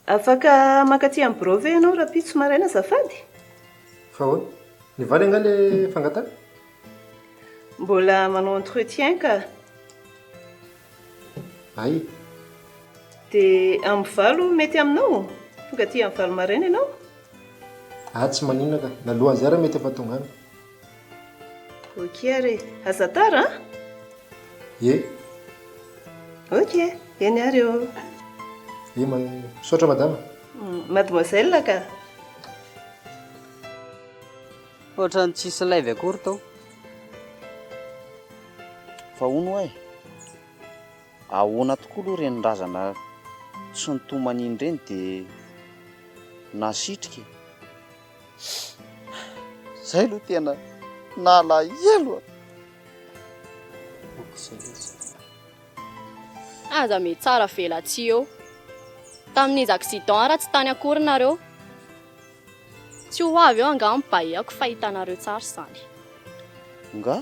Afaka makaty amin'ny brove ianao raha pitso maraina azafady? Fa hoy, nivaly anga le fangatana? Mbola manao entretien ka. Ay, Dia amin'ny valo mety aminao? Tonga aty amin'ny valo maraina ianao? tsy maninona ka. Na alohan'izay ara mety efa tonga any. Ok are, aza tara an? Ye, Ok, eny ary eo. ye misaotra madama. Mademoiselle ka. Ohatrany tsisy laivy akory tao. Fa hono ay, ahoana tokoa aloha reny razana tsy nitomaniny ireny dia nasitrika. Zay aloha tena nalahelo. Aza mety tsara vela tsy eo. Tamin'izy accident ara tsy tany akory nareo. Tsy ho avy eo anga mibaiako fahitanareo tsara izany. Nga?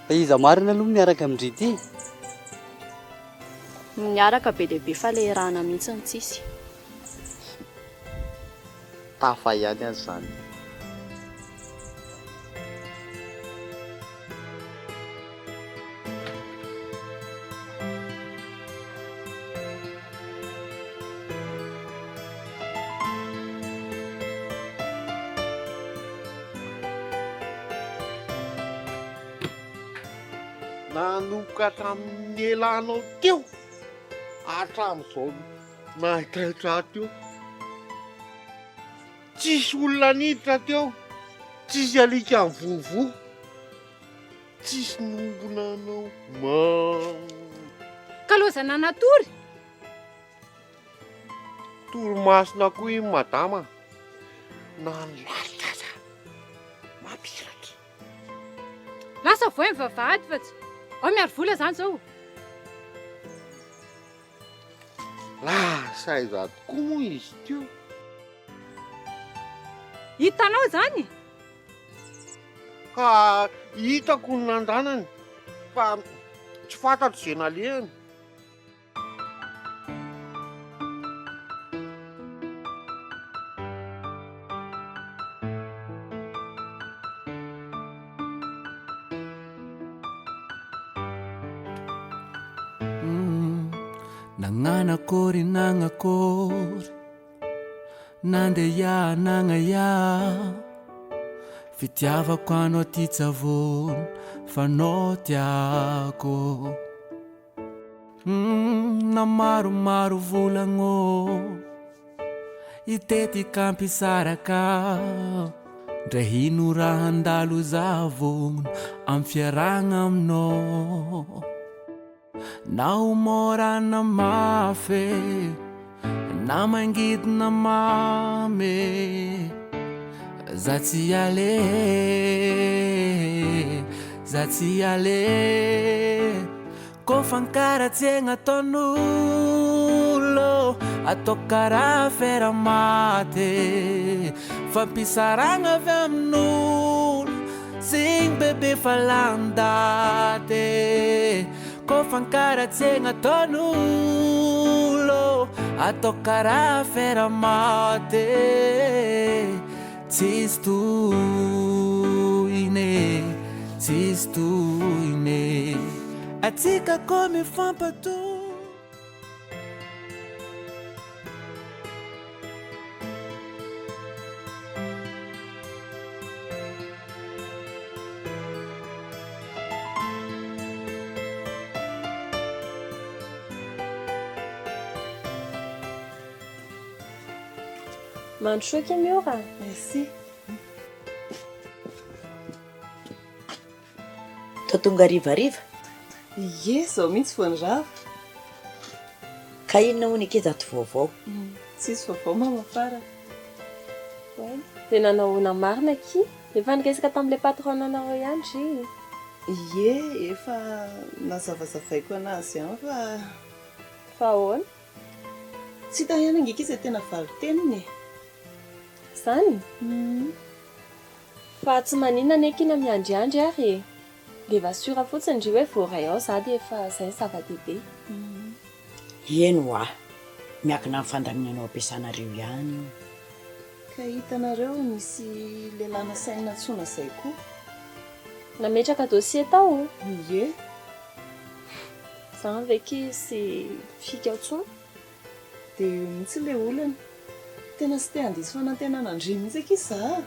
Fa iza marina aloha miaraka amindrity? Miaraka be dia be fa le rahana mihitsy ny tsisy. Tafa ihany azy izany. Nanokatra amin'ny elanao teo hatramin'izao nahitrahitra teo. Tsisy olona niditra teo, tsisy alika mivovo, tsisy nombona anao kalozana natory. toromasina koa iny madama, nanlalitra aza mapiraky. Lasa voay mivavahady fa tsy ao miary vola zany zao. Saiza tokoa moa izy teo. Hitanao zany? Ka hitako ny nandanany fa tsy fantatro izay nalehany. Nananakory nanakory nandeha nanaya fitiavako anao ty tsavony fanao tiako na maromaro volagno itety kampisaraka ndre hino raha handalo zavogno amy fiaragna aminao na umorana mafy na mangidina mamy za tsy ale ko fankaratsegna ataon'olo atao karaha Afera Maty fampisaragna avy amin'olo zegny bebe falandate ko fankaratsegna ataon'olo atao karaha Afera Maty tsisy tohine atsika ko mifampato. Mandrosoky miora. Merci. Tô tonga rivariva. Ye, zao mihitsy vao ny rava. Ka inona hono akeza ato vaovao? Tsisy vaovao mama fara. Dia nanao marina ki? Efa niresaka tamin'ilay patron anareo ihany ry? Ye, efa nazavazavaiko anazy ihany fa ahoana? Tsy hita ihany angika izy tena valo teniny. Zany? Fa tsy maninona neky ina miandriandry ary. Leva sura fotsiny ry hoe voaray ao za dia efa izay zava-dehibe. Eno a miakina amin'ny fandaminanao ampiasanareo ihany io. Ka hitanareo misy lehilahy nasaina tsona izay koa. Nametraka dosie tao. Ie. Zany ve sy fika tsona. Dia mihitsy ilay olana. Tena sy te handiso fanantenana andry mihitsy aky za.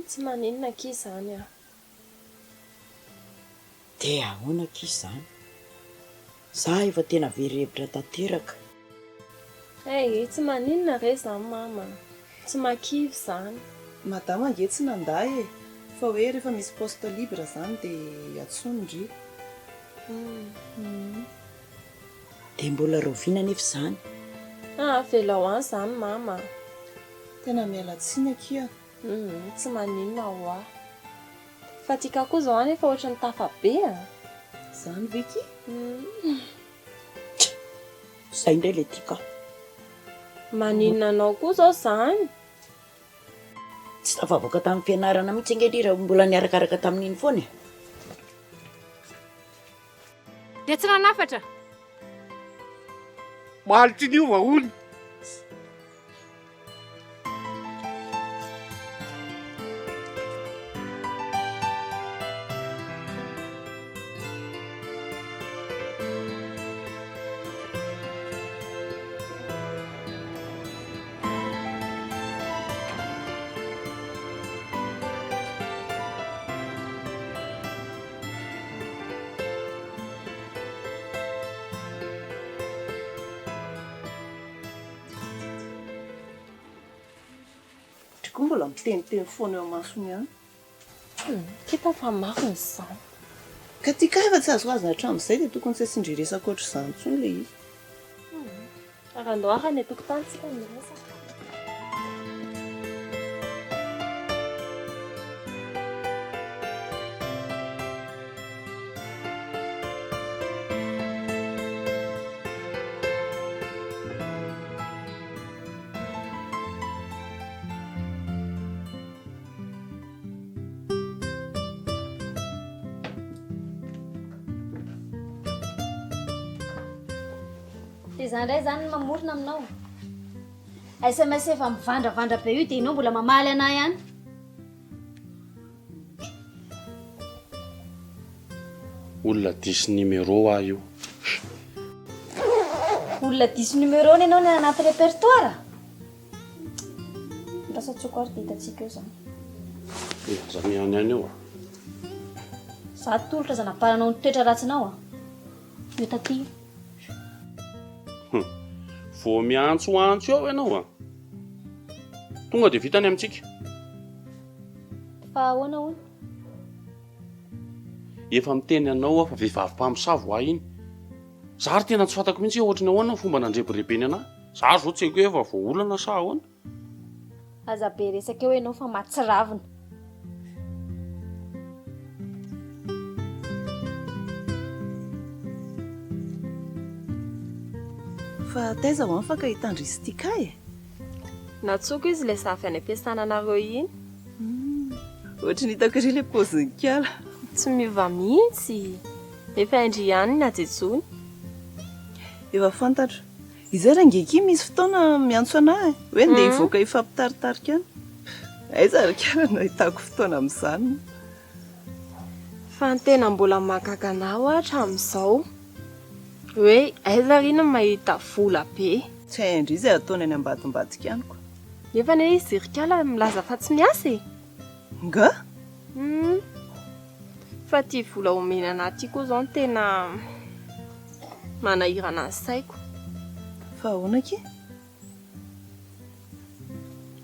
Tsy maninona aky izany a. Dia ahoana aky izany? Za efa tena verevitra tanteraka. Tsy maninona re zany mama. Tsy makivy zany. Madama ange tsy nanday e. Fa hoe rehefa misy poste libre zany dia atsonondry. Dia mbola roviana nefa izany. Velao any zany mama. Tena miala tsiny aky a. Tsy maninona ho a. Fa tika koa zao any efa ohatran'ny tafabe a. Zany ve ky? Zay indray le tika. Maninona anao koa zao zany. Tsy tafavoaka tamin'ny fianarana mihitsy angelry raha mbola niarakaraka tamin'iny foana. Dia tsy nanafatra. Malitsy ny ova hono. Koa mbola miteniteny foana eo amasony ihany. Kita fa marina izany. Ka tika efa tsy azoazona hatramin'izay dia tokony tsy asindriresaka ohatr'izany intsony ilay izy. Arandoara ny tokotantsika ny resaka. Izany indray zany mamorona aminao. SMS efa mivandravandra be io dia ianao mbola mamaly anahy ihany. Olona diso numéro ah io. Olona diso numéro ianao ny anaty répertoire. Lasa tsokary dia hitantsika eo zany. Zany ihany eo. Za tolotra zanaparanao ny toetra ratsinao. Io taty. Vao miantso eo ianao. Tonga dia vitany amintsika. Fa ahoana hono? Efa miteny anao fa vehivavy mpamosavy ahy iny. Za ary tena tsy fantako mihitsy ohatrany ahoana fomba nandrebirebeny anahy. Za zao tsy haiko hoe efa vao olana sa ahoana. Aza be resaka eo ianao fa matsiravina. Fa taiza ho any fa ka hitandrisy tika e. Natsoko izy ilay zavy any ampiasananareo iny. Ohatry ny hitako ry ilay paoziny kiala. Tsy miova mihitsy. Efa indry ihany ny ajejony. Efa fantatra. Izay rangeky misy fotoana miantso anahy. Hoe ndeha hivoaka ifampitaritarika any. Aiza ry kiala no ahitako fotoana amin'izany. Fa ny tena mbola mahagaga anao hatramin'izao. Hoe aiza ry no mahita vola be. Tsy hay indry izay ataony any ambadimbadika any koa. Nefa ne izy ry kiala milaza fa tsy miasa e. Nga? Fa tia vola omenana ity koa zao tena manahirana ny saiko. Fa ahoana ke?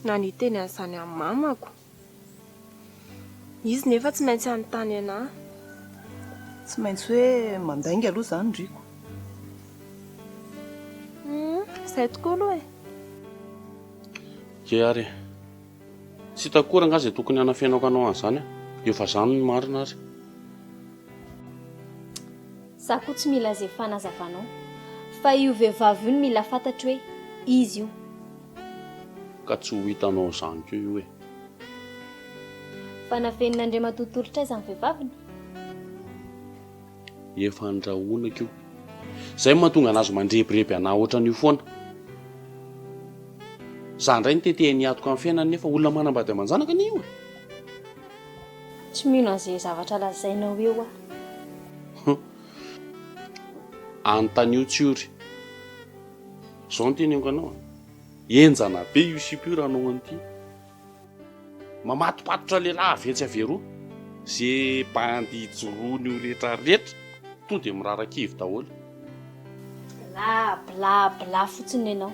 Na ny teny an'izany amin'ny mamako. Izy nefa tsy maintsy anontany anahy. Tsy maintsy hoe mandainga aloha zany ndriko. Izay tokoa aloha e. Ke ary. Tsy takora nga izay tokony hanafenako anao an'izany. Efa zany no marina ary. Za koa tsy mila zay fanazavanao. Fa io vehivavy io no mila fantatry hoe izy io. Ka tsy ho hitanao izany koa io e. Fa nafenin'Andriamantoa tolotra izany vehivaviny. Efa andrahoana kio. Izay mahatonga anazy mandrebireby anahy ohatran'io foana. Za indray ny tetehany atoka amin'ny fiainany nefa olona manambady aman-janaka ny io. Tsy mino an'izay zavatra lazainao eo Antanio Tsiory. Zao ny teneniko anao. Enjana be io sipio raha anao an'ity. Mamatopatotra lehilahy avetsy averoa. Zay bandy joroany io rehetrarehetra to dia mirarakivo daholo. Bla fotsiny ianao.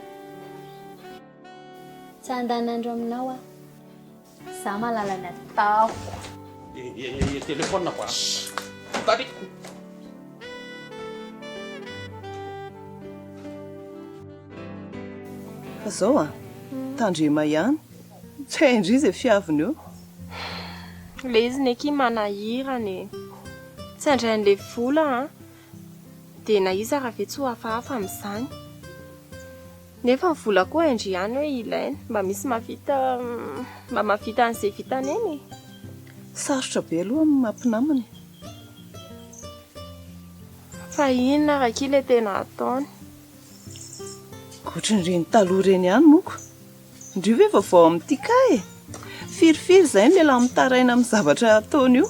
Tsy andanandro aminao za malala ny atao. Telefona ba. Tari. Fa zao tandrema ihany. Tsy haindry izy fiaviny eo. Le izy neky manahirany. Tsy andrain'le vola dia na izy raha vetsy ho hafahafa amin'izany. Nefa ny vola koa indry ihany hoe ilaina mba misy mba mavita an'izay vitany eny. Sarotra be aloha mampinamana. Fa inona raha kile tena ataony? Ohatran'ireny taloha ireny ihany moko. Indrio ve vaovao amin'ity kay? Firifiry izay ny lehilahy mitaraina amin'ny zavatra ataony io.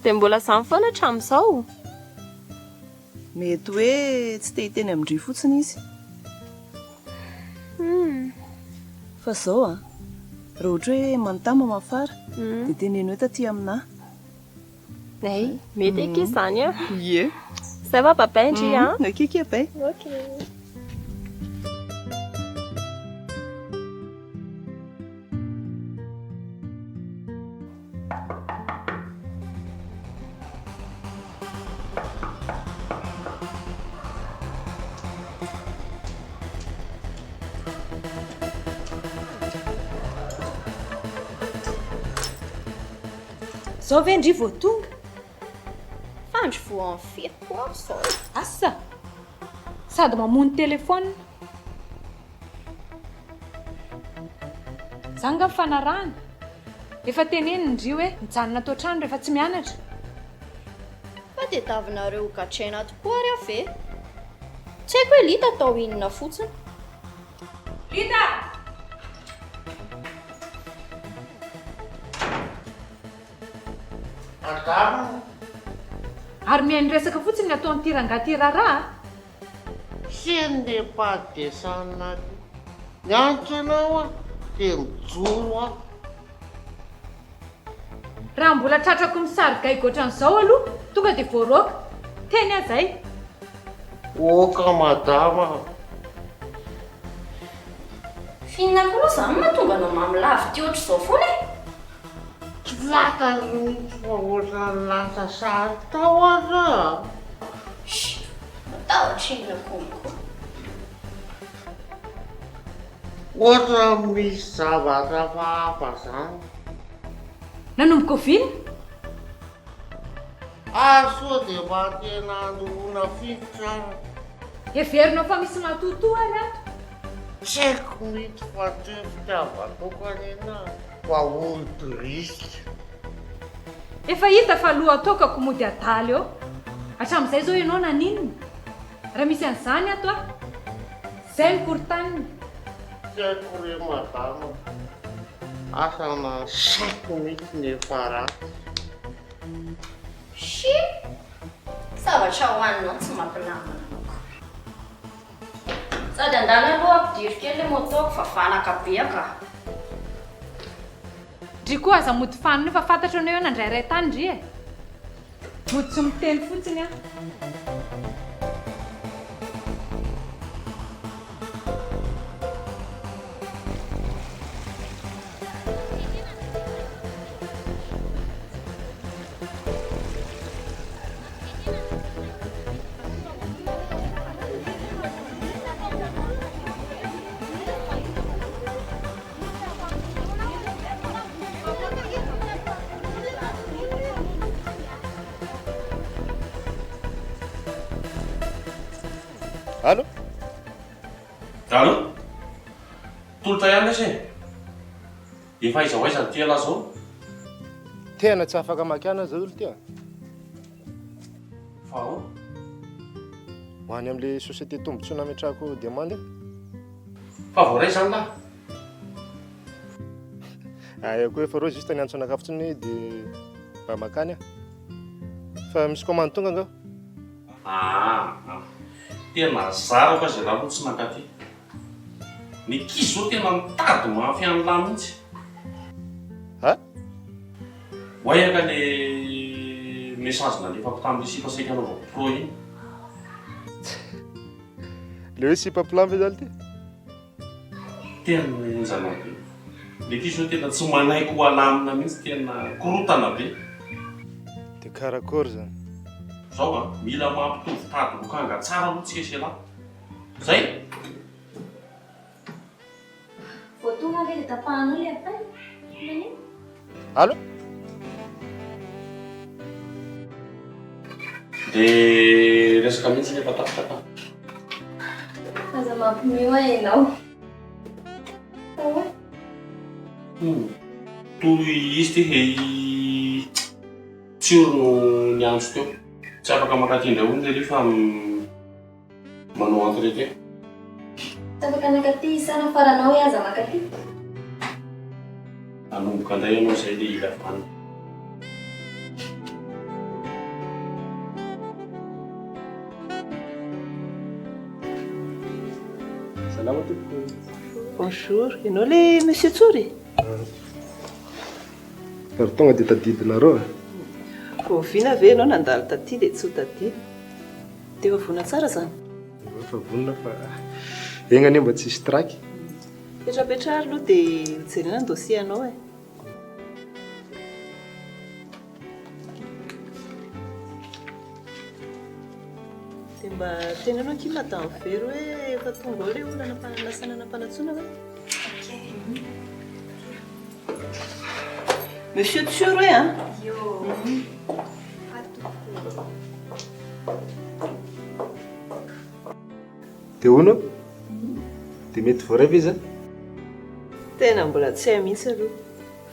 Dia mbola izany foana hatramin'izao. Mety hoe tsy te hiteny amindrio fotsiny izy. Fa zao raha ohatra hoe manontany Afara dia teneny hoe taty aminahy. Mety eky izany Ie. Zay va papa indry Akaiky bay. Okay. Zao ve ndry vao tonga? Fandry voa amin'ny firiko zao. Asa? Sady mamono telefona. Zanga mifanarahana. Efa teneny ndry hoe mijanona atao trano rehefa tsy mianatra. Fa dia tavinareo gatraina tokoa ary ave. Tsy haiko hoe Lita atao inona fotsiny. Lita! Ary mihaino resaka fotsiny ny ataon'ity rangahy raraha. Sende padesana. Miantso ianao dia mijoro Raha mbola tratrako misarigay goatran'izao aloha, tonga dia voaroaka. Teny azay. Oka madama. Fihinana koa izany mahatonga anao mamilavo ty ohatr'izao foana e. Tsy fantany fa ohatrany lasa sary tao aza. Matahotra inona konko. Ohatra misy zavatra hafa zany. Nanomboka ovina? Sao dia mba tena andohona fitotra. Heverinao fa misy matotoa ary ato. Tsy haiko mity fa tsy fitiavako kanina fa olo turiste. Efa hita fa loha ataokako mody adaly eo. Hatramin'izay zao ianao naninona? Raha misy an'izany ato zay mikorontanina. Tsy haiko re madama. Asana saiko mity nefa ratsy. Zavatra hohaninao tsy mampinamana anao. Sady andany aloha ampidiry kely ilay motoako fa vanaka be ka. Ndry koa aza mody fanina fa fantatra anao hoe nandray tany ndry e. Mody tsy miteny fotsiny Allô? Allô? Tolota ihany lesy. Efa aiza ho aiza ny ty alahy zao? Tena tsy afaka makiana zao olo ty. Fa ho any amin'ilay société tombontsoa nametrahako diamande fa voaray zany lahy ayako efa rô juste ny antsoanakafo tsiny dia mba makany fa misy commande tonga angao tena zarako zay raha lotsy nakaty ny kizy zao tena mitady mafy any lahy mihitsy hoayaka le message nalefako tamin'le sipa saika anaovako pro iny le hoe sipaplan ve zany ty tena enjana be le kizy zao tena tsy manaiko ho alamina mihitsy tena korotana be dia karakory zany zao mila mampitovy tady lokanga tsara aloha tsika se lahy zay voatonga ve le tapahanao le apay manino alo dia resaka mihitsy nefa tapitapa aza mampimio ianao toy izy ty he tsioro ny andro teo tsy afaka makatindra ony le rehefa manao entretien tsy afaka nakaty sana faranao hoe aza makaty anomboka anday ianao zay le ilafany salama tompoko bonjour ianao le monsieur tsory fa ry tonga dia tadidinareo voaviana ve ianao nandalo taty dia tsy ho tadina dia efa vona tsara zany efa vonona fa egna anie mba tsisy traky petrapetrary aloha dia mijerena ny dossier anao e dia mba tenanao ki madame Vero hoe efa tonga ao le olona lasana nampanatsoina hoe monsieur Tsoro hoe a dia hono dia mety voaray ve zany tena mbola tsy hay mihitsy aloha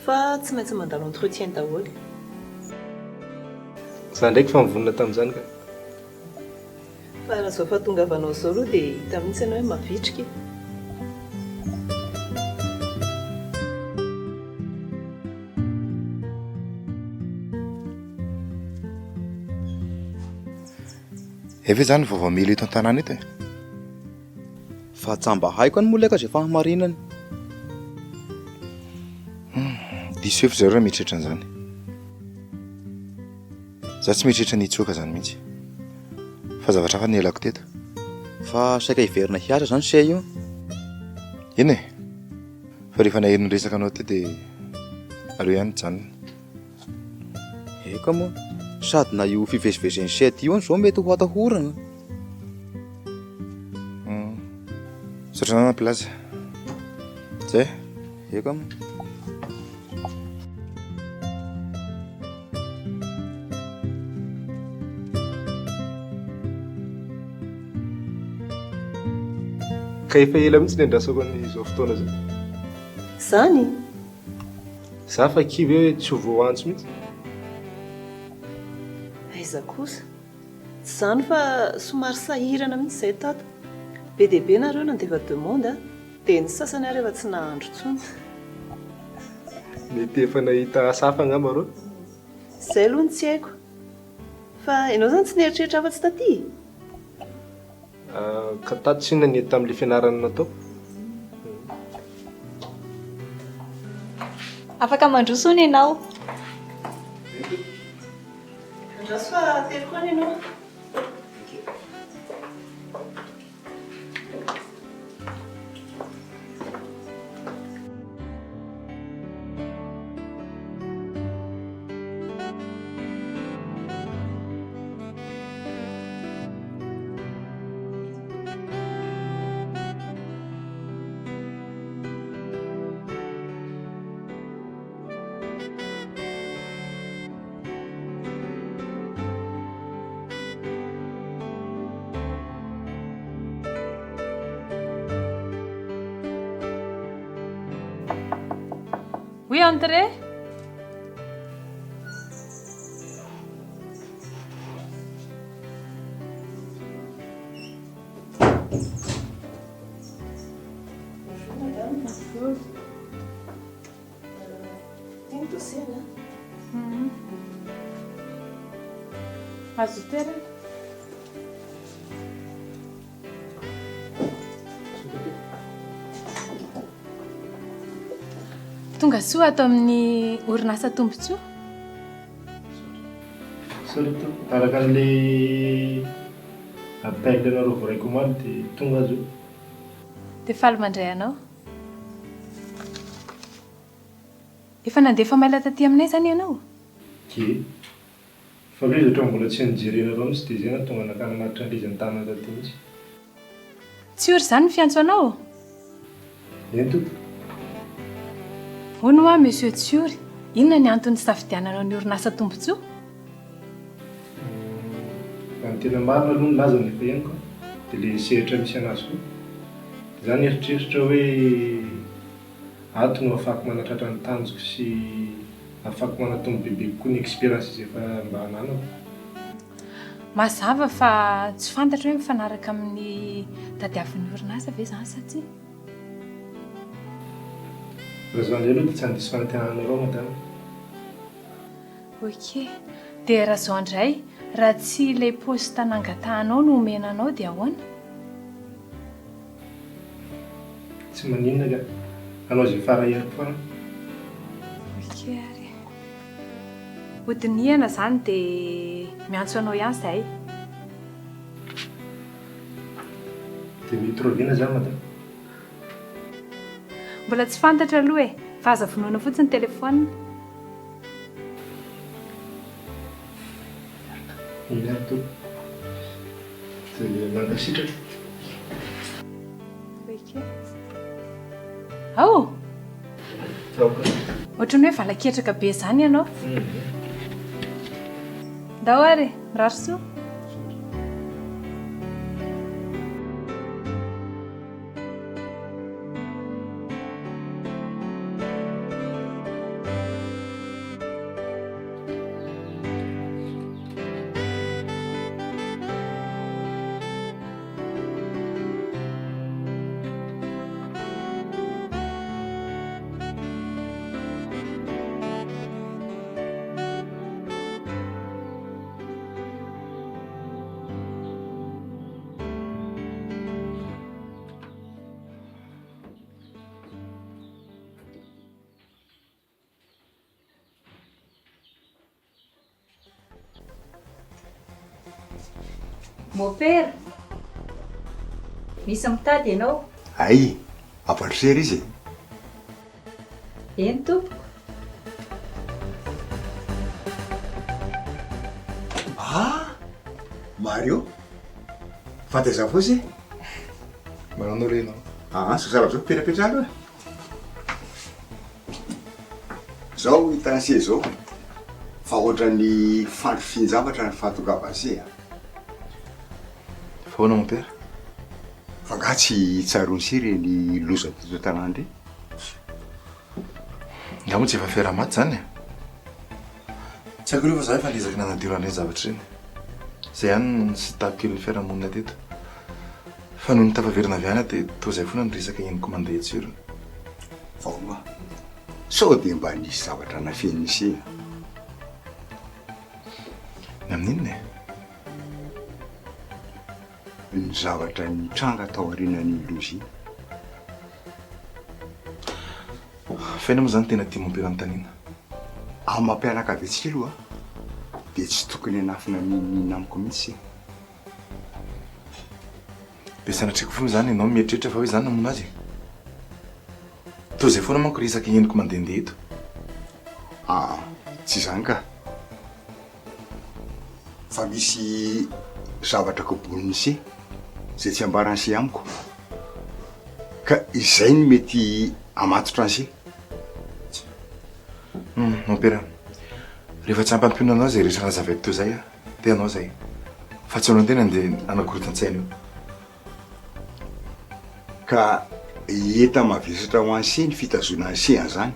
fa tsy maintsy mandalo entretien daholo za ndraiky fa mivonona tamin'izany ka fa raha zao fa tonga avanao zao aloha dia hita mihitsy ianao hoe mavitrika efa zany vaovao mila eto an-tanàna eto e fa tsamba haiko any molaka zay fahamarinany diso efa zareo raha mieritreritra an'izany za tsy mieritreritra nitsoaka zany mihitsy fa zavatra hafa nyelako teto fa saika hiverina hiatra zany se io eny e fa rehefa naheriny resaka anao te dia aleo ihany janona eka moa sady na io fivezivezeny set io any zao mety ho atahorana saotra na plaza zay eka moa ka efa ela mihitsy ny andrasako an'izao fotoana zay zany za fa kivy hoe tsy ho voantso mihitsy aiza kosa tsy zany fa somary sahirana mihitsy izay tato be dia be nareo nandeva demande dia ny sasany ary efa tsy nahandro tsony mety efa nahita asa hafa angamba reo izay aloha ny tsy haiko fa ianao zany tsy nieritreritra afa-tsy taty ka tato tsinona ny tamin'ilay fianarana natao afaka mandrosony ianao andraso fa telokony ianao Oui, entrez. Azo toerana. Tonga soa ato amin'ny orinasa tombontsoa. Sorry to. Araka an'ilay appel anareo voaraiko omaly dia tonga azo. Dia faly mandray anao. Efa nandefa maila taty aminay zany ianao? Ke. Fa ilay izy ohatran'ny mbola tsy nijerenareo mihitsy dia izay na tonga nakany anaty andrizany tanana taty mihitsy. Tsy ory zany fiantso anao? Ento. Hono hoa monsieur Tsiory, inona ny antony safidiananao ny orinasa tombontsoa? Raha ny tena marina aloha ny lazany efa ianiko dia ilay sehatra misy anazy koa. Izany eritreritra hoe ato no afaka manatratra ny tanjoko sy afaka manatombo bebe kokoa ny expérience izay efa mba hananako. Mazava fa tsy fantatra hoe mifanaraka amin'ny tadiavin'ny orinasa ve zany sa tsy? Raha izany aloha dia tsy handisy fanantenanareo madama. Ok. Dia raha izao indray, raha tsy ilay posta nangatahanao no omenanao dia ahoana? Tsy maninona ka. Anao izay farahirako foana. Ok ary. Hodiniana zany dia miantso anao ihany izahay. Dia mety roviana izany madama. Mbola tsy fantatra aloha e, fa aza vonoina fotsiny ny telefônina. Ina to. Dia mankasitratra. Ok. Ao! Ohatran'ny hoe valaketraka be zany ianao. Ndao ary, mirary soa. Mopera, misy mitady ianao? Ay, apatrisera izy. Eny tompo. Mario, fantaiza fotsy? Manao reno. Sasara zao petrapetra aloha. Zao hitanse zao. Fa ohatran'ny fandrofian-javatra ny fahatokavase. Foana mon père. Fa nga tsy tsaroany sery ny loza teto tanàna. Nga moa tsy efa Afera maty zany e. Tsy haiko rehefa zaho efa nizaka nanadioranay zavatra reny. Zay ihany sy tapikely ny fiarahamonina teto. Fa noho ny tafaverina avy any dia toa izay foana ny resaka eniko mandeha etsirony. Vaoma, sao dia mba nisy zavatra nafeny nisy. Ny amin'inona e? Ny zavatra nitranga tao aorianan'ny lozia. Faina moa zany tena tia mampera an-tanina. Mampianaka be tsika aloha dia tsy tokony hanafina ny namako mihitsy. Dia sanatriko foana zany ianao mieritreritra fa hoe zany namono azy. Toa izay foana manko resaka eniko mandehandeha eto. Tsy izany ka. Fa misy zavatra koboniny se zay tsy ambarany se amiko. Ka izay ny mety amatotra an'se. Mon père, rehefa tsy ampampino anao zay rehetra nazavaiko teo zay dia anao zay. Fa tsy anao tena andeha anakorotan-tsaina io. Ka eta mavesatra ho an'se ny fitazona an'se an'izany.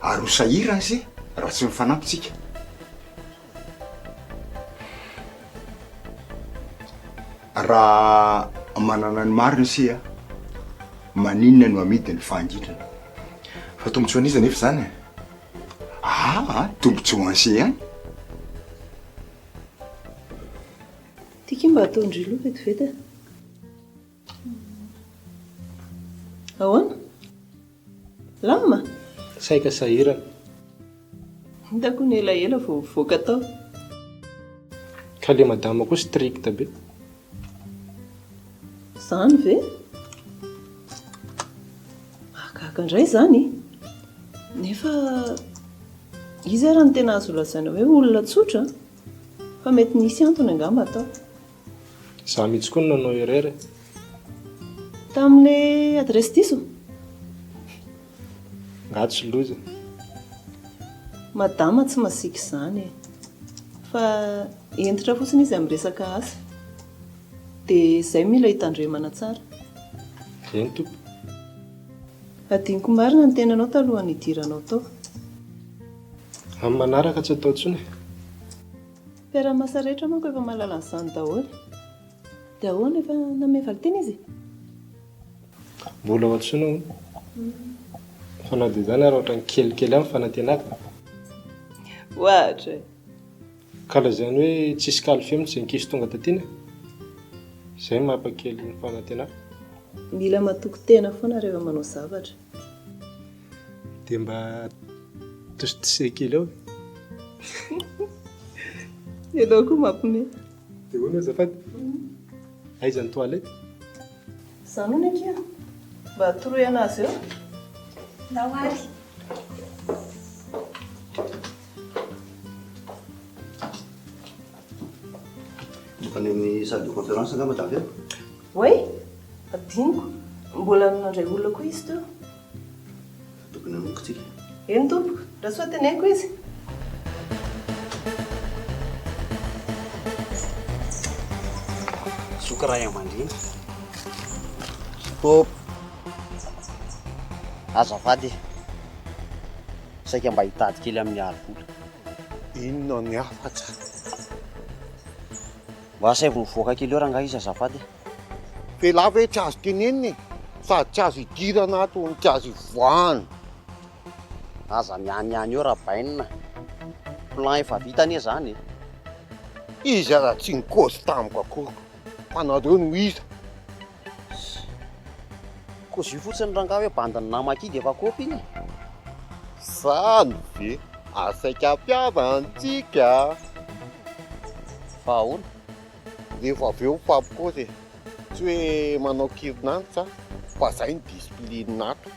Ary ho sahirany se raha tsy mifanampitsika. Raha manana ny mariny se maninona no amidy ny fangitrana fa tombontsoa an'iza nefa zany tombontsoa anse ihany tiaky mba ataondry loha vetivety ahoana lama saika sahirana hitako ny elaela vao voaka tao ka le madama koa strict be zany ve mahakaka indray zany nefa izy raha ny tena azo lazaina hoe olona tsotra fa mety nisy antony angamba atao za mihitsy koa no nanao erery tamin'le adresy diso ngatsy loza madama tsy masiaka izany fa entitra fotsiny izy amin'ny resaka asa dia izay mila hitandremana tsara eny tompo adiniko marina ny tenanao talohan'ny hidiranao tao amin'ny manaraka tsy atao ntsony mpiara-masa rehetra manko efa mahalala an'izany daholo dia ahoana efa namevaly tena izy mbola ao antsona hono fa na dia zany ary ohatra ny kelikely amin'ny fanantenaka ohatra ka lazany hoe tsisy kalify mihitsy izay nikisy tonga tatiana izay mampakely ny fanantenaka mila matoko tena foana rehefa manao zavatra dia mba tositose-kely ao elao koa mampime dia hono azafady aiza ny toalety zany hono akia mba atoroy anazy eo Lawari. Fa ny salle de conférence angamba da avy eo way adiniko mbola nandray olona koa izy teo tokony hanoko tsika eny tompoko raha soa teneniko izy sokray amandriny top azafady saika mba hitady kely amin'ny arivola inona ny afatra mba saivo mivoaka kely eo raha nga izy azafady fela ve tsy azo teneniny sady tsy azo idirana ato ny tsy azo ivoahana aza mianiany eo raha bainina plan efa vitany zany izy raha tsy nikosy tamiko akory fa nareo no iza ko zy fotsiny ranga hoe bandiny namakidy efa kopy iny zany ve asaika ampiavantsika fa ahoana rehefa avy eo mifampikosy tsy hoe manao kirinanitra fa zay ny disipline nato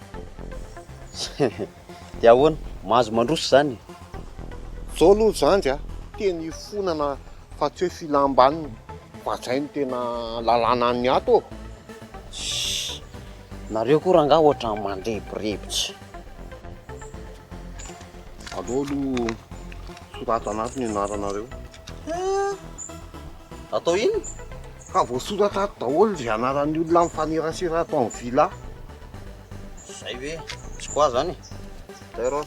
dia ahoana mahazo mandroso zany zao aloha zany a teny fonana fa tsy hoe filambaniny fa zay ny tena lalàna ny ato nareo koa raha nga ohatra mandrebirevitra aleo aloha soratra anaty ny anaranareo atao iny ka voasoratra ato daholo zay anaran'ny olona mifanerasera ato amin'ny vila zay hoe tsy koa zany tero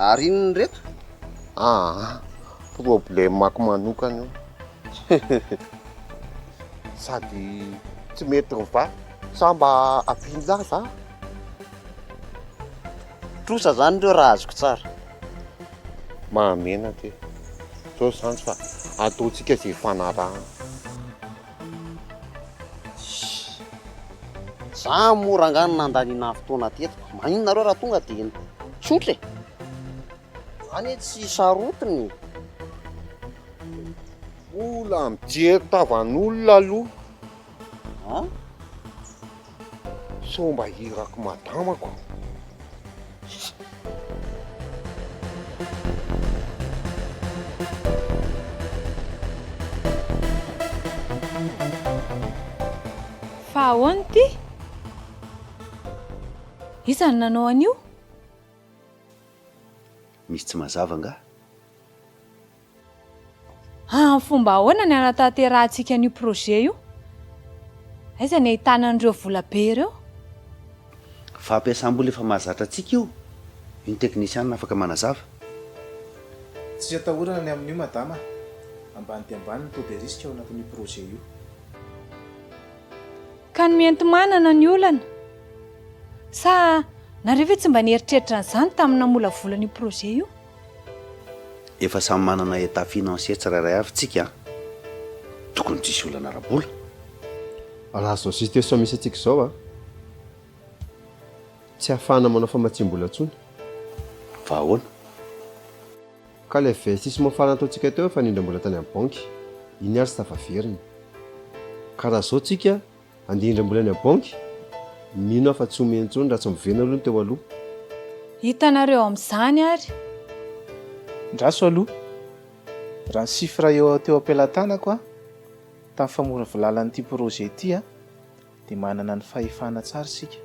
ary inony reto problème mako manokana io sady tsy mety riva samba apinja za trosa zany reo raha azoko tsara mahamena te zao zany fa ataontsika zay fanarahana za morangano nandaniana fotoana teto maninona reo raha tonga dia tsotra zany hoe tsy sarotiny ola mijery tavan'olona aloha so mba hirako madamako fa ahoana ty isany nanao an'io misy tsy mazava nga fomba ahoana ny anatanterantsika an'io projet io aiza ny ahitanan'ireo vola be ireo fampiasam-bola efa mahazatra antsika io iny teknisianina afaka manazava tsy atahorana ny amin'io madama ambany dia ambany ny taux de risque ao anatin'io projet io ka ny mento manana ny olana sa nareo ve tsy mba nieritreritra n'izany tamina mola volany projet io? Efa samy manana état financier tsirairay avy tsika tokony tsisy olana arabola. Raha zao situation misy antsika izao tsy ahafahana manao famatsim-bola intsony. Fa ahoana? Ka ilay investissement farany ataontsika teo efa nindram-bola tany amin'ny banky, iny ary tsy tafaveriny. Ka raha zao tsika andindram-bola any amin'ny banky, mino afa tsy omeny intsony raha tsy mivena aloha ny teo aloha. Hitanareo amin'izany ary. Ndraso aloha, raha ny sifra eo teo am-pelantanako tamin'ny famoravolan'ity projet ity dia manana ny fahefana tsara sika.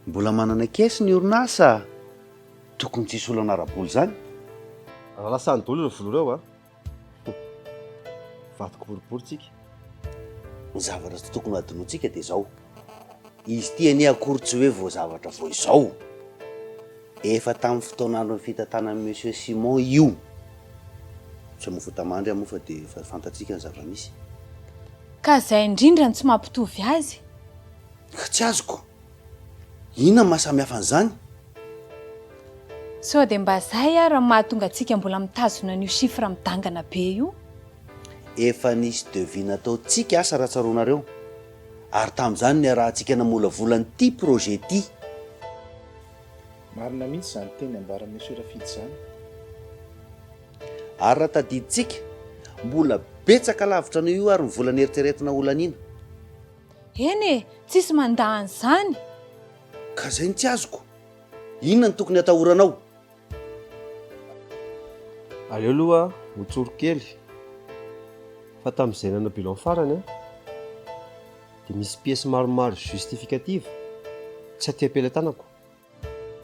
Mbola manana kesy ny orinasa, tokony tsisy olana arabola zany. Raha lasany dolo ireo vola ireo vatoko boribory tsika. Ny zavatra tsy tokony adinotsika dia izao, izy ity anie akory tsy hoe vao zavatra vao izao. Efa tamin'ny fotoanandro ny fitantanan'i Monsieur Simon io. Tsy mofo tamandry moa fa dia efa fantatsika ny zava-misy. Ka izay indrindra ny tsy mampitovy azy. Tsy azoko. Inona mahasamihafa an'izany? Sao dia mba izay raha mahatonga antsika mbola mitazona n'io chiffre midangana be io. Efa nisy devis nataontsika asa raha tsaroanareo. Ary tamin'izany ny arahantsika namola volan'ity projet ity. Marina mihitsy izany teny ambaran'ny Monsieur Rafidy izany. Ary raha tadiditsika mbola betsaka lavitra noho io ary ny vola nieritreretina olan'ina. Eny tsisy mandahany izany. Ka izay ny tsy azoko. Inona ny tokony atahoranao? Aleo aloha hotsoro kely. Fa tamin'izay nana bilan farany dia misy pièce maromaro justificative tsy aty am-pelantanako.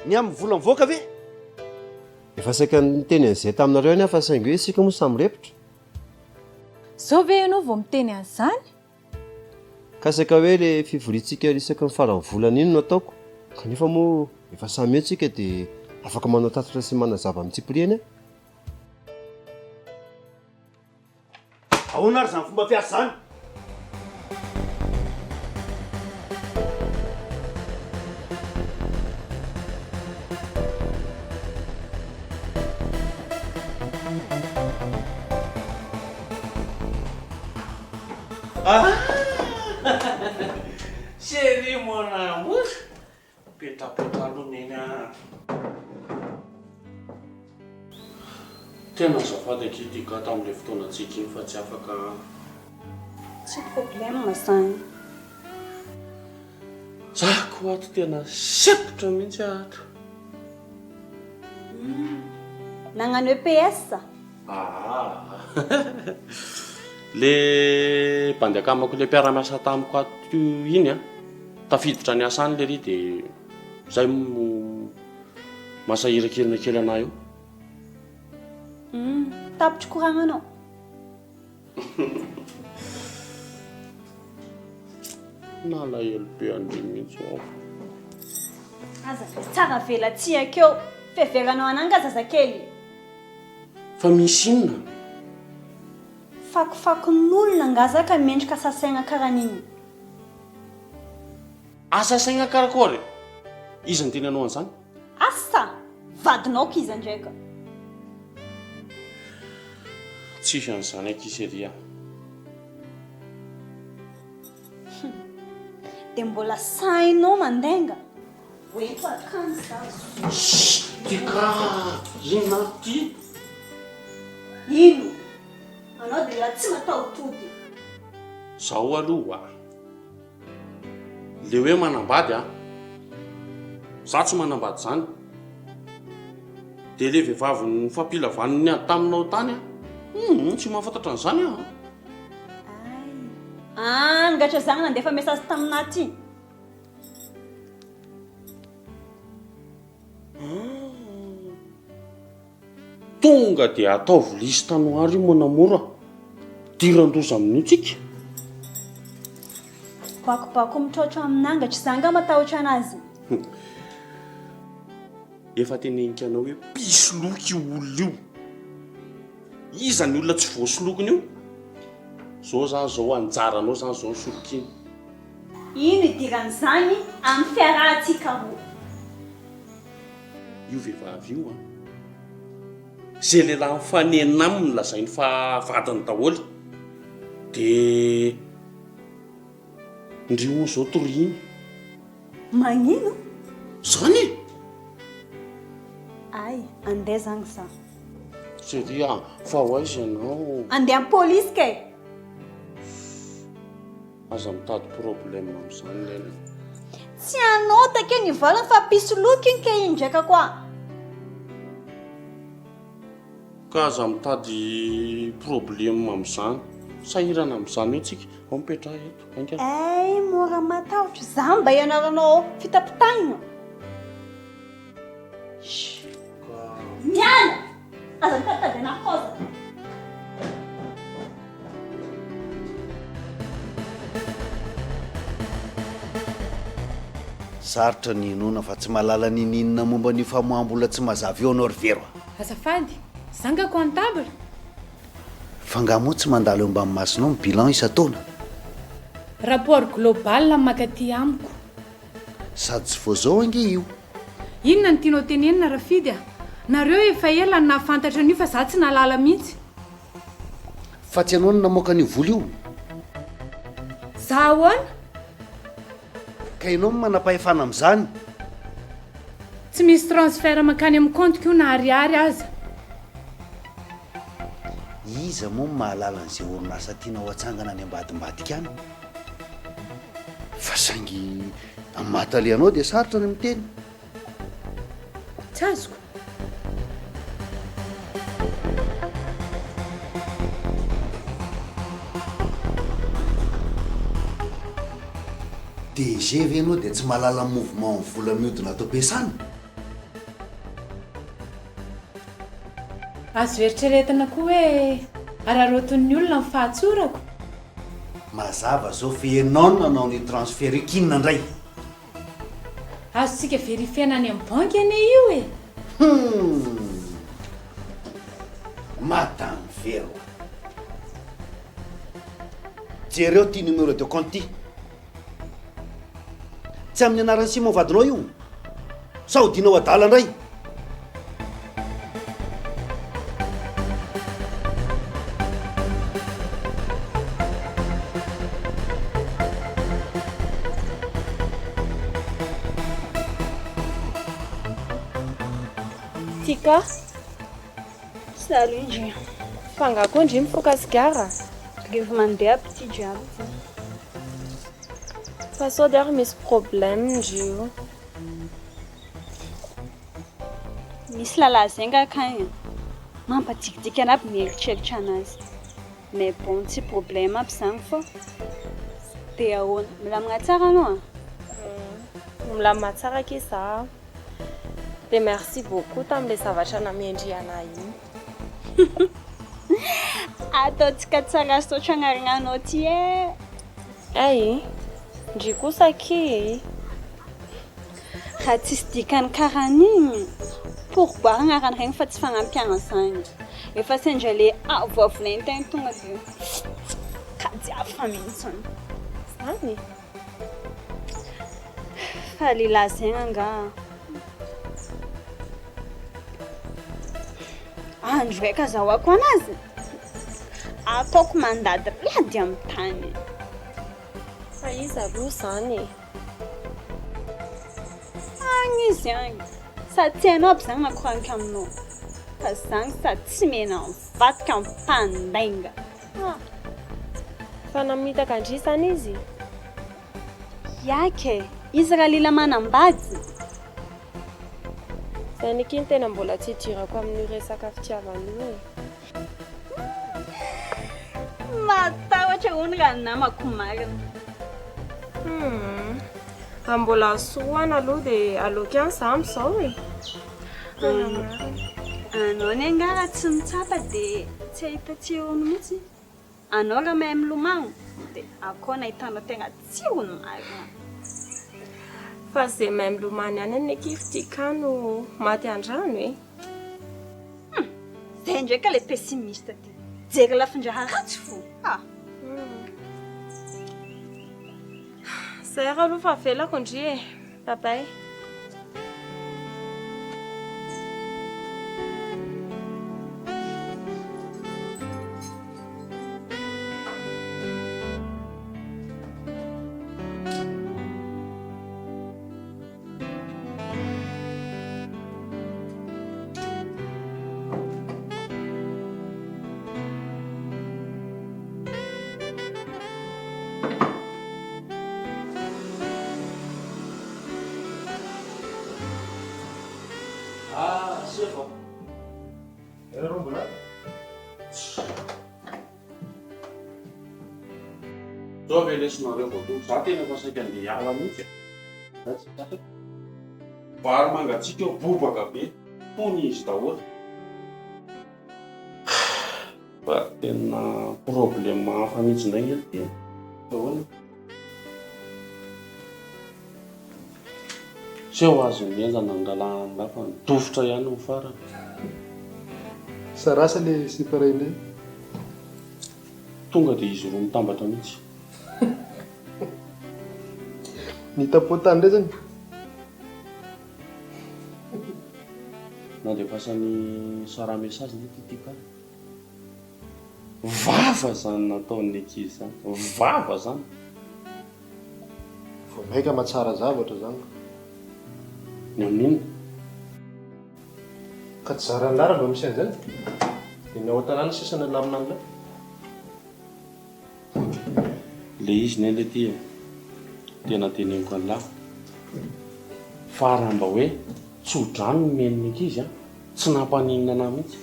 Ny amin'ny vola mivoaka ve? Efa saika niteny an'izay taminareo any fa saingy hoe isika moa samy repotra. Zao ve ianao vao miteny an'izany? Ka saika hoe ilay fivorintsika isaky ny farany volana iny no ataoko. Kanefa moa efa samy etsika dia afaka manao tatitra sy manazava amin'tsipriany. Ahoana ary izany fomba fiasa izany? Chérie mon amour, petrapetra aloha neny tena azafady ankitika tamin'ilay fotoanantsika iny fa tsy afaka. Tsy problème mazany. Zako ato tena sepotra mihitsy ato. Nagnano EPS? Le mpandeakamako le mpiara-miasa tamiko ato iny tafiditra ny asany le ry dia izay masahiran-kelina kely anahy io. Tapitry koragnanao. Nalahelo be an'ireny mihitsy aho. Aza tsara velatsia-keo feveranao ananga zazakely. Fa misy inona? Fakofakon'olona ngazaka mendrika sasaina karan'iny. Asa saina karakory? Iza ny teny anao an'izany? Asa vadinao kiza ndraika. Tsisy an'izany ankiseria. Dia mbola sainao mandenga. Oeto akany zaho. Tika, inona ty? Ino? Anao dia tsy mataotody. Zaho aloha le hoe manambady zaho tsy manambady zany. Dia le vehivavy ny fampilavaniny taminao tany tsy mahafantatra an'izany aho. Ngatra zany nandefa message taminaty. Tonga dia ataovy lisy tanoary monamora diran-doza amin'itsika. Bakobako mitrotro amin'angatra zany nga matahotra anazy. Efa tenenika anao hoe pisoloky io olona io. Iza ny olona tsy voasolokiny io? Zao zany zao anjaranao zany zao ny solokiny. ino idiran'izany amin'ny fiarahantsika roa. Io vehivavy io zay lehilahy mifanenina aminy lazainy fa vadiny daholo dia ndrio zao toriny magnino zany ay andeha zany za seria fa hoaizy ianao andeha amin'ny polisy ke aza mitady problème amin'izany lena tsy anao take nivolana fa pisoloky iny ke iny ndraika koa ka aza mitady problème amin'izany sahirana amin'izany hoe tsika ao mipetra eto aingana ay mora matahotra za mba ianaranao fitapitahina miala aza mitady anakoza sarotra ny inona fa tsy mahalala nininona momba ny famoambola tsy mazavy eo anao ry vero azafady zangako antabla fa ngamo tsy mandalo eo ambany masonao ny bilan isa-taona rapport global makaty amiko sady tsy vo zao ange io inona ny tianao tenenina rafidy a nareo efa ela ny nahafantatra an'io fa za tsy nalala mihitsy fa tsy anao no namoaka ny vola io za ahoana ka ianao no manam-pahefana amin'izany tsy misy transfert makany amin'ny compte-ko io na ariary aza iza moa mahalala n'izay orinasa tianao atsangana any ambadimbadika any fa saingy amataleanao dia sarotra ny miteny tsy azoko DG ve anao dia tsy mahalala mouvement ny vola mihodina atao am-piasana azo eritreretina koa hoe araroton'ny olona ny fahatsorako mazava zao fe ianao no nanao ny transfert kinina indray azotsika verifiena any amin'ny banky ane io e matany vero jereo ty numéro de compte ty tsy amin'ny anarany simon vadinao io sa hodinao adala indray tika salut indri fangako indri mifoka sigara rehefa mandeha aby ty jiaby fa sao dia ary misy problème indrio misy lalahy zenga akagny mampadikidiky anaby mieritreritra anazy mais bon tsy problème aby zany fa dia ahoana milamina tsara anao milamina tsara ke za dia merci beaucoup tamin'ilay zavatra namendry anay iny ataontsika tsara sy toatra anarina anao ty e ay ndry kosa ke raha tsisy dikany karan'igny pourquoi agnarana regny fa tsy fanampiana zany efa sendra le avoavolainy tegna tonga dia kajiavy fa mihitsiny zany fa lehilahy zegny anga andro raika azahoako anazy ataoko mandady rady amin'ny tany fa izy aloha zany agny izy agny sady tsy hainao aby zany nakoranika aminao fa zany sady tsy mena mivatika mimpandainga fa namitaka andrisany izy yake izy raha lila manambady zay nikiny tena mbola tsy dirako amin'io resaka fitiavana io e matahotra hony raha namako marina mbola soana aloha dia aloky any za am'izao e anao ny angara tsy mitsapa dia tsy ahitatsy ony mihitsy anao raha mahay milomagno dia akao nahitanao tegna tsy ony marina fa zay mahay milomany any ny akifitykano maty andrano e zay ndraika le pessimiste ty jery lafindraha ratsy fo Zay aloha fa velako ndry e. Babay. Zao ve lesonareo vao tonga. Za tena fa saika andeha hiala mihitsy. Vary mangatsiaka eo bobaka be. Tony izy daholo. Fa tena problème hafa mihitsy indray eto. Daholo. Seho azy mienjana ny lalàna fa midofotra ihany ho farany. Sarasa le siparenay. Tonga dia izy roa mitambatra mihitsy. Ny tapotany ndray zany. Na dia fasany sara message ny titika. Vava zany nataon'ny ankizy zany. Vava zany. Vao maika mahatsara zavatra zany. Ny amin'inona? Ka tsy zarany lara mba misy an'izany. Dia ny ao an-tanàna sisany alamina an'ilay. Le izy ny ilay tia tena teneniko an'lahy. Fa raha mba hoe tsodrano no meniny ankizy tsy nampaninina anahy mihitsy.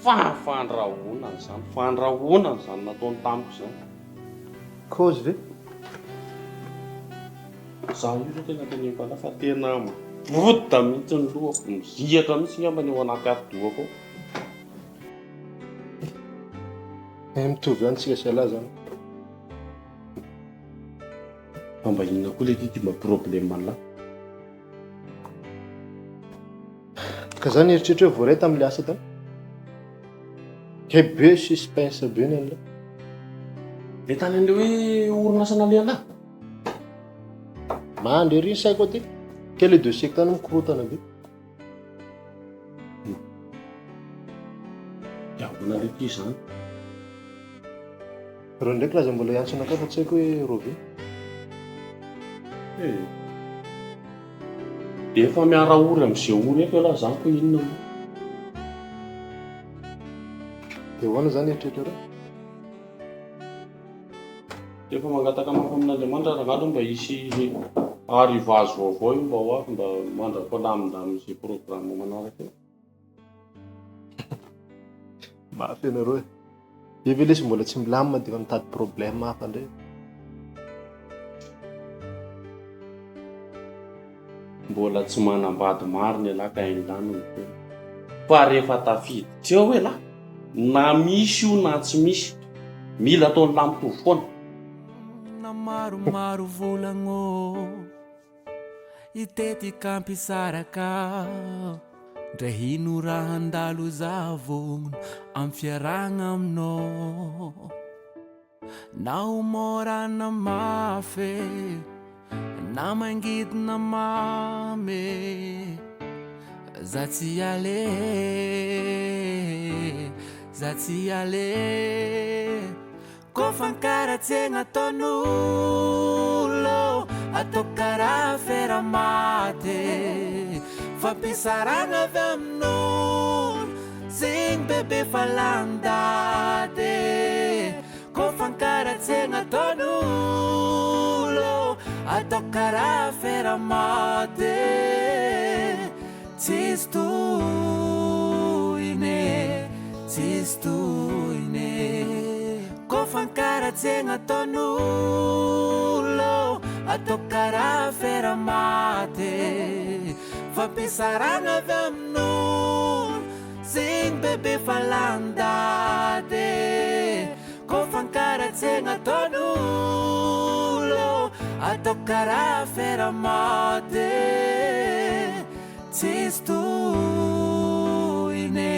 Fa fandrahoana zany. Fandrahoana zany nataony tamiko zany. Cause ve? Za io zao tena teneniko an'lahy fa tena bota mihitsy ny lohako. Mizihatra mihitsy ngamba ny ao anaty ati-dohako ao. Mitovy ihany tsika sy alahy zany. Fa mba inona koa le ty mba problème an'lahy. Ka zany eritreritra hoe voaray tamin'ilay asa tany. Ke be suspense be ny an'ilay. Le tany an'ilay hoe orinasa nale an'lahy. Mandry ery ny saiko aty. Ke le dossier tany mikorotana be. Diavona le ty zany. Reo ndraiky laza mbola iantsonakao fa tsy haiko hoe rove. Dia efa miara ory amin'izay ory eky aloha zany koa inona moa. Dia hoana zany eritreritra reo. Dia efa mangataka mafy amin'Andriamanitra raha aloha mba hisy arrivage vaovao io mba ho avy mba mandrako alamindamina izay programme manaraka eo. Mafy ianareo e. Eve lesy mbola tsy milamina dia efa mitady problème hafa indray. Mbola tsy manambady marina lahy ka hain'ilany ny tena. Fa rehefa tafiditra eo hoe lahy, na misy io na tsy misy, mila ataony lampo foana. Na maromaro volagno itety kampisaraka ndray hino raha handalo zavogno amin'ny fiaragna aminao. Na homorana mafy na mangidina mamy za tsy ale ko fankaratsegna ataon'olo atao karaha Afera Maty fampisaragna avy amin'olo zegny bebe fa landady ko fankaratsegna ataon'olo atao karaha Afera Maty tsisy tohine ko fankaratsegna ataon'olo atao karaha Afera Maty fampisaragna avy amin'olo zegny bebe fa landady ko fankaratsegna ataon'olo atao karaha Afera Maty tsisy tohine